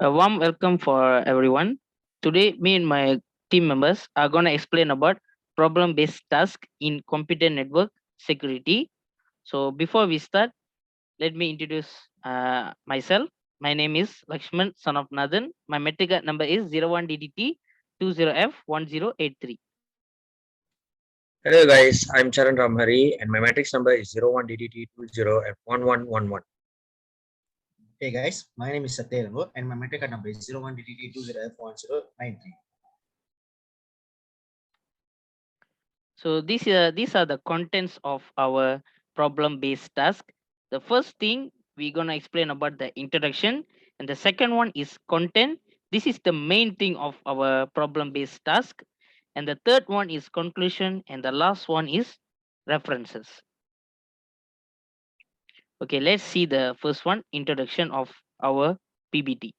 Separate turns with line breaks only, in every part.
A warm welcome for everyone. Today, me and my team members are going to explain about problem-based task in computer network security. So before we start, let me introduce myself. My name is Lakshman, son of Nathan. My metric number is 01DDT20F1083.
Hello guys, I'm Charan Ramhari and my matrix number is 01DDT20F1111.
Hey guys, my name is Satya Rango and my metric number is 01DDT20F1093.
So these are the contents of our problem-based task. The first thing we're gonna explain about the introduction, and the second one is content. This is the main thing of our problem-based task, and the third one is conclusion, and the last one is references. Okay, let's see the first one, introduction of our PBT.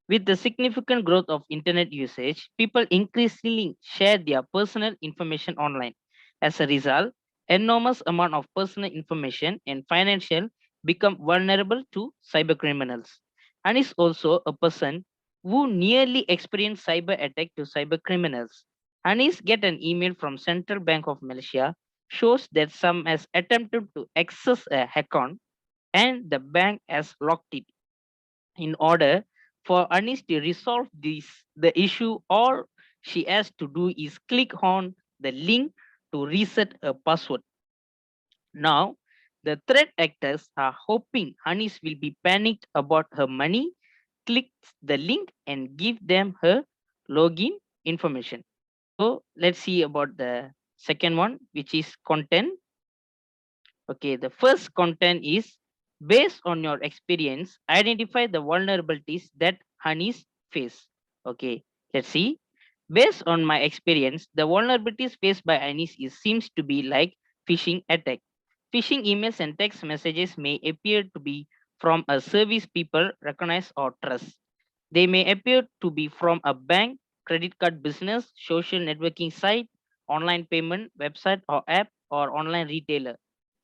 With the significant growth of internet usage, people increasingly share their personal information online. As a result, enormous amount of personal information and financial become vulnerable to cyber criminals. And is also a person who nearly experienced cyber attack to cyber criminals. Anis get an email from Central Bank of Malaysia shows that some has attempted to access a account and the bank has locked it. In order for Anis to resolve the issue, all she has to do is click on the link to reset a password. Now, the threat actors are hoping Anis will be panicked about her money, clicks the link and give them her login information. So let's see about the second one, which is content. Okay, the first content is based on your experience, identify the vulnerabilities that honeys face. Okay, let's see. Based on my experience, the vulnerabilities faced by honeys seems to be like phishing attack. Phishing emails and text messages may appear to be from a service people recognize or trust. They may appear to be from a bank, credit card business, social networking site, online payment website or app, or online retailer.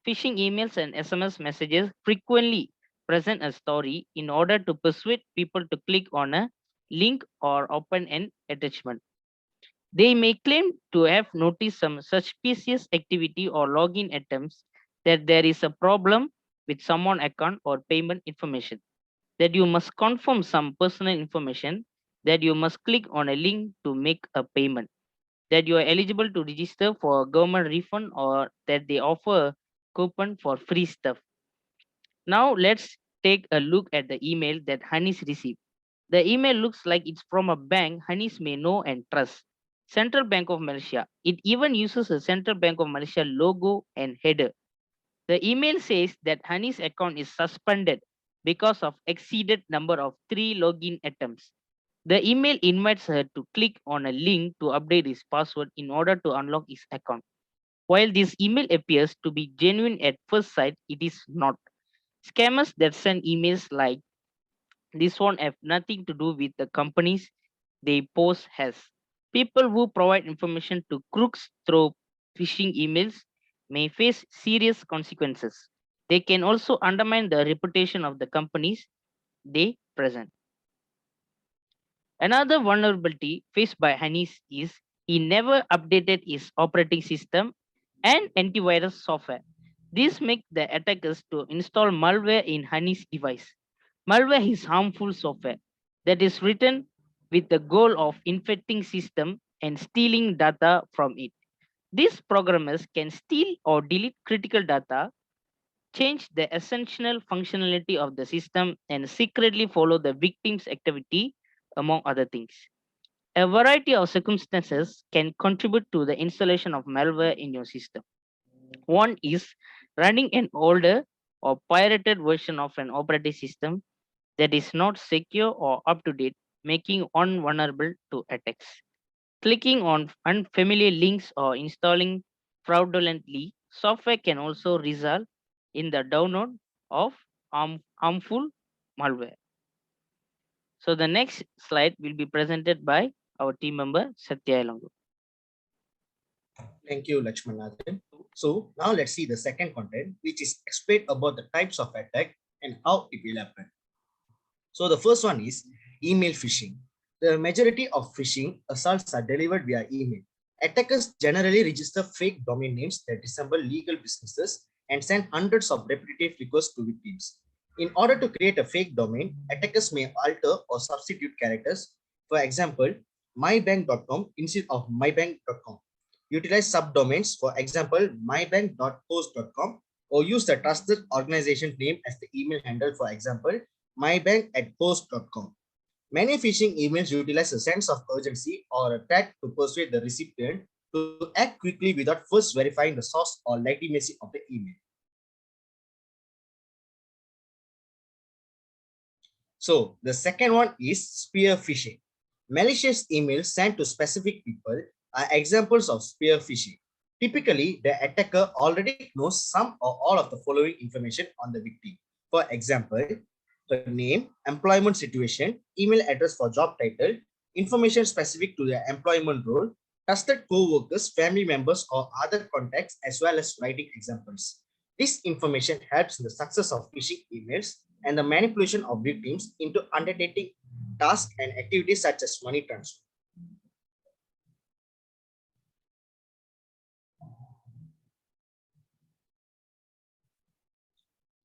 Phishing emails and SMS messages frequently present a story in order to persuade people to click on a link or open an attachment. They may claim to have noticed some suspicious activity or login attempts, that there is a problem with someone account or payment information, that you must confirm some personal information, that you must click on a link to make a payment, that you are eligible to register for a government refund, or that they offer a coupon for free stuff. Now let's take a look at the email that Hanis received. The email looks like it's from a bank Hanis may know and trust. Central Bank of Malaysia. It even uses a Central Bank of Malaysia logo and header. The email says that Hanis account is suspended because of exceeded number of 3 login attempts. The email invites her to click on a link to update his password in order to unlock his account. While this email appears to be genuine at first sight, it is not. Scammers that send emails like this one have nothing to do with the companies they post has. People who provide information to crooks through phishing emails may face serious consequences. They can also undermine the reputation of the companies they present. Another vulnerability faced by Hanis is he never updated his operating system and antivirus software. This makes the attackers to install malware in Hanis device. Malware is harmful software that is written with the goal of infecting system and stealing data from it. These programmers can steal or delete critical data, change the essential functionality of the system, and secretly follow the victim's activity, among other things. A variety of circumstances can contribute to the installation of malware in your system. One is running an older or pirated version of an operating system that is not secure or up to date, making one vulnerable to attacks. Clicking on unfamiliar links or installing fraudulently software can also result in the download of harmful malware. So the next slide will be presented by our team member Satya Elangu.
Thank you, Lakshmanathan. So now let's see the second content, which is explain about the types of attack and how it will happen. So the first one is Email phishing. The majority of phishing assaults are delivered via email. Attackers generally register fake domain names that resemble legal businesses and send hundreds of repetitive requests to victims. In order to create a fake domain, attackers may alter or substitute characters. For example, mybank.com instead of mybank.com. Utilize subdomains, for example, mybank.post.com, or use the trusted organization name as the email handle, for example, mybank@post.com. Many phishing emails utilize a sense of urgency or a tag to persuade the recipient to act quickly without first verifying the source or legitimacy of the email. So the second one is spear phishing. Malicious emails sent to specific people are examples of spear phishing. Typically, the attacker already knows some or all of the following information on the victim. For example, the name, employment situation, email address for job title, information specific to their employment role, trusted co-workers, family members, or other contacts, as well as writing examples. This information helps in the success of phishing emails and the manipulation of victims into undertaking tasks and activities such as money transfer.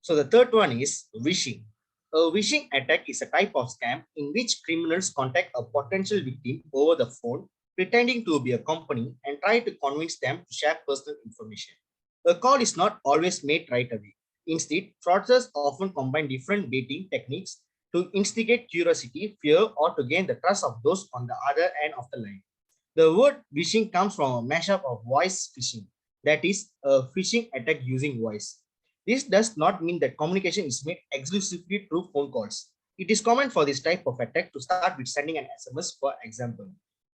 So the third one is wishing. A wishing attack is a type of scam in which criminals contact a potential victim over the phone, pretending to be a company and try to convince them to share personal information. A call is not always made right away. Instead, fraudsters often combine different baiting techniques to instigate curiosity, fear, or to gain the trust of those on the other end of the line. The word phishing comes from a mashup of voice phishing, that is, a phishing attack using voice. This does not mean that communication is made exclusively through phone calls. It is common for this type of attack to start with sending an SMS, for example.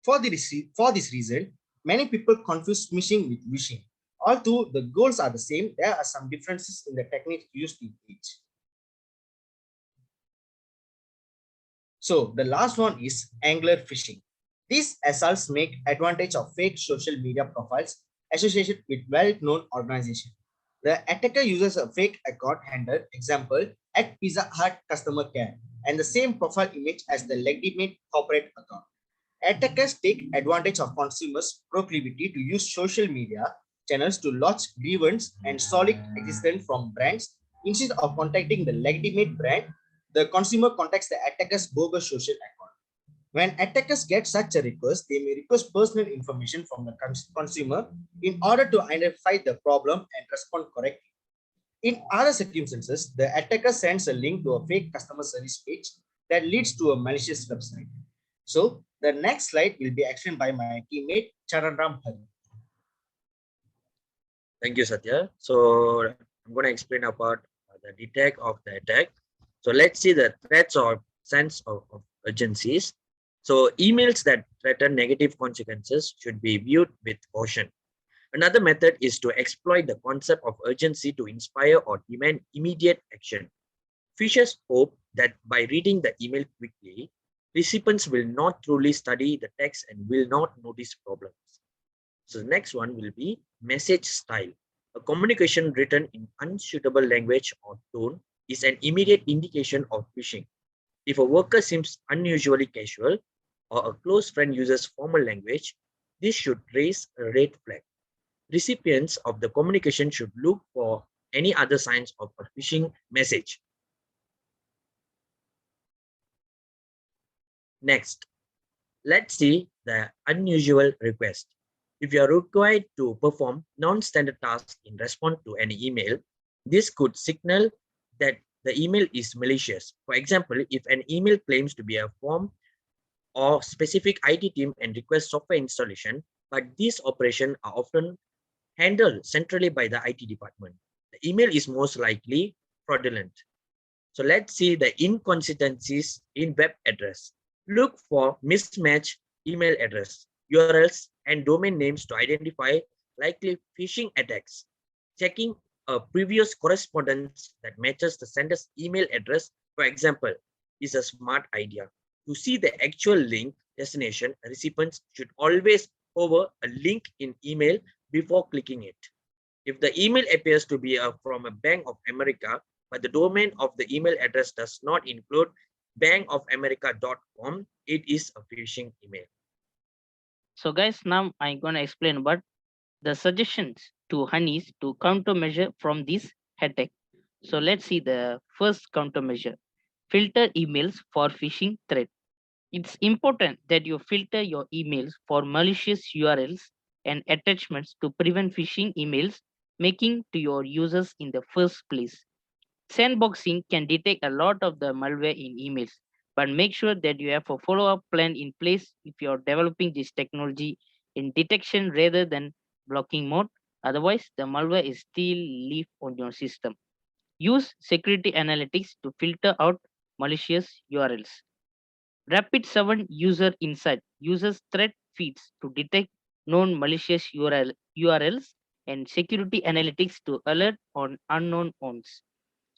For this reason, many people confuse phishing with wishing. Although the goals are the same, there are some differences in the techniques used in each. So the last one is angler phishing. These assaults make advantage of fake social media profiles associated with well-known organizations. The attacker uses a fake account handle, example, at Pizza Hut customer care, and the same profile image as the legitimate corporate account. Attackers take advantage of consumers' proclivity to use social media channels to lodge grievance and solicit assistance from brands. Instead of contacting the legitimate brand, the consumer contacts the attacker's bogus social account. When attackers get such a request, they may request personal information from the consumer in order to identify the problem and respond correctly. In other circumstances, the attacker sends a link to a fake customer service page that leads to a malicious website. So the next slide will be explained by my teammate Charanram Hari.
Thank you, Satya. So I'm going to explain about the detect of the attack. So let's see the threats or sense of urgencies. So emails that threaten negative consequences should be viewed with caution. Another method is to exploit the concept of urgency to inspire or demand immediate action. Phishers hope that by reading the email quickly, recipients will not truly study the text and will not notice problems. So the next one will be message style. A communication written in unsuitable language or tone is an immediate indication of phishing. If a worker seems unusually casual or a close friend uses formal language, this should raise a red flag. Recipients of the communication should look for any other signs of a phishing message. Next, let's see the unusual request. If you are required to perform non-standard tasks in response to any email, this could signal that the email is malicious. For example, if an email claims to be a form or specific IT team and requests software installation, but these operations are often handled centrally by the IT department, the email is most likely fraudulent. So let's see the inconsistencies in web address. Look for mismatched email address, URLs, and domain names to identify likely phishing attacks. Checking a previous correspondence that matches the sender's email address, for example, is a smart idea. To see the actual link destination, recipients should always hover a link in email before clicking it. If the email appears to be from a Bank of America, but the domain of the email address does not include bankofamerica.com, it is a phishing email.
So guys, now I'm gonna explain about the suggestions to honeys to countermeasure from this attack. So let's see the first countermeasure. Filter emails for phishing threat. It's important that you filter your emails for malicious URLs and attachments to prevent phishing emails making to your users in the first place. Sandboxing can detect a lot of the malware in emails, but make sure that you have a follow-up plan in place if you're developing this technology in detection rather than blocking mode. Otherwise, the malware is still live on your system. Use security analytics to filter out malicious URLs. Rapid7 User Insight uses threat feeds to detect known malicious URLs and security analytics to alert on unknown ones.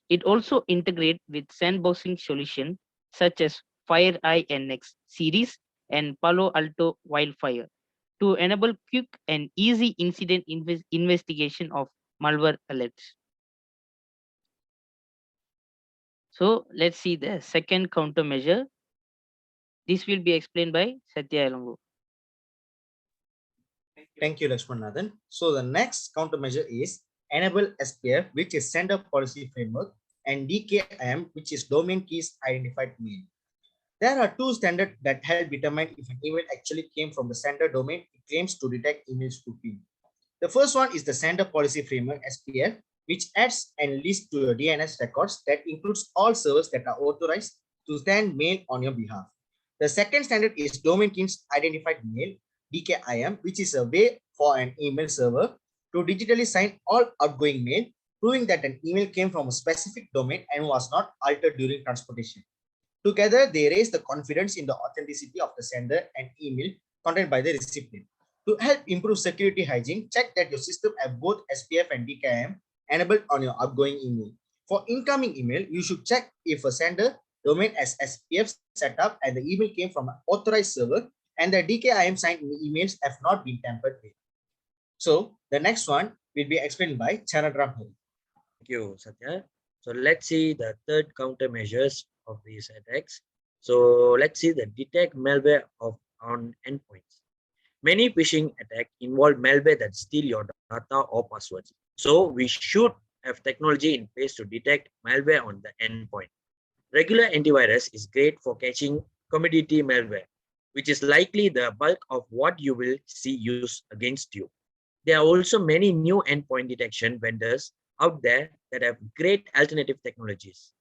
It also integrates with sandboxing solutions such as FireEye series and Palo Alto Wildfire to enable quick and easy incident investigation of malware alerts. So let's see the second countermeasure. This will be explained by Satya Elongo.
Thank you, Lakshmanathan. So the next countermeasure is enable SPF, which is Sender Policy Framework, and DKIM, which is Domain Keys Identified Mail. There are two standards that help determine if an email actually came from the sender domain it claims to detect email spoofing. The first one is the Sender Policy Framework (SPF), which adds and lists to your DNS records that includes all servers that are authorized to send mail on your behalf. The second standard is Domain Keys Identified Mail (DKIM), which is a way for an email server to digitally sign all outgoing mail, proving that an email came from a specific domain and was not altered during transportation. Together, they raise the confidence in the authenticity of the sender and email contained by the recipient. To help improve security hygiene, check that your system have both SPF and DKIM enabled on your outgoing email. For incoming email, you should check if a sender domain has SPF set up and the email came from an authorized server and the DKIM signed emails have not been tampered with. So, the next one will be explained by Chanadram Hari.
Thank you, Satya. So let's see the third countermeasures of these attacks. So let's see the detect malware on endpoints. Many phishing attacks involve malware that steal your data or passwords. So we should have technology in place to detect malware on the endpoint. Regular antivirus is great for catching commodity malware, which is likely the bulk of what you will see used against you. There are also many new endpoint detection vendors out there that have great alternative technologies.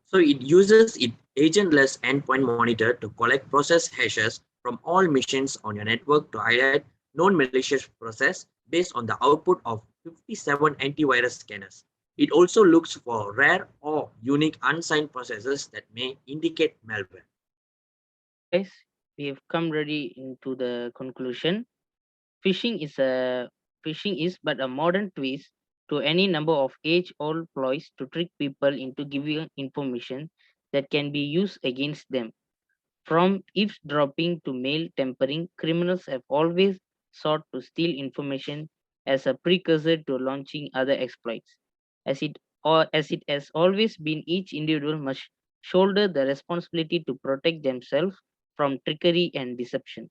So it uses its agentless endpoint monitor to collect process hashes from all machines on your network to highlight known malicious process based on the output of 57 antivirus scanners. It also looks for rare or unique unsigned processes that may indicate malware.
So guys, we have come ready into the conclusion. Phishing is but a modern twist to any number of age-old ploys to trick people into giving information that can be used against them. From eavesdropping to mail tampering, criminals have always sought to steal information as a precursor to launching other exploits. As it has always been, each individual must shoulder the responsibility to protect themselves from trickery and deception.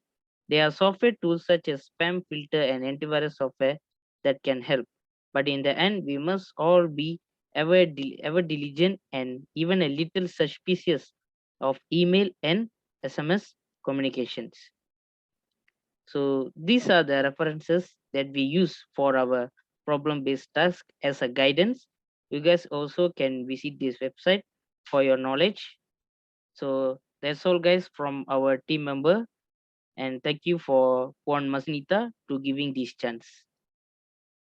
There are software tools such as spam filter and antivirus software that can help. But in the end, we must all be ever diligent and even a little suspicious of email and SMS communications. So these are the references that we use for our problem-based task as a guidance. You guys also can visit this website for your knowledge. So that's all guys from our team member, and thank you for Puan Masnita to giving this chance.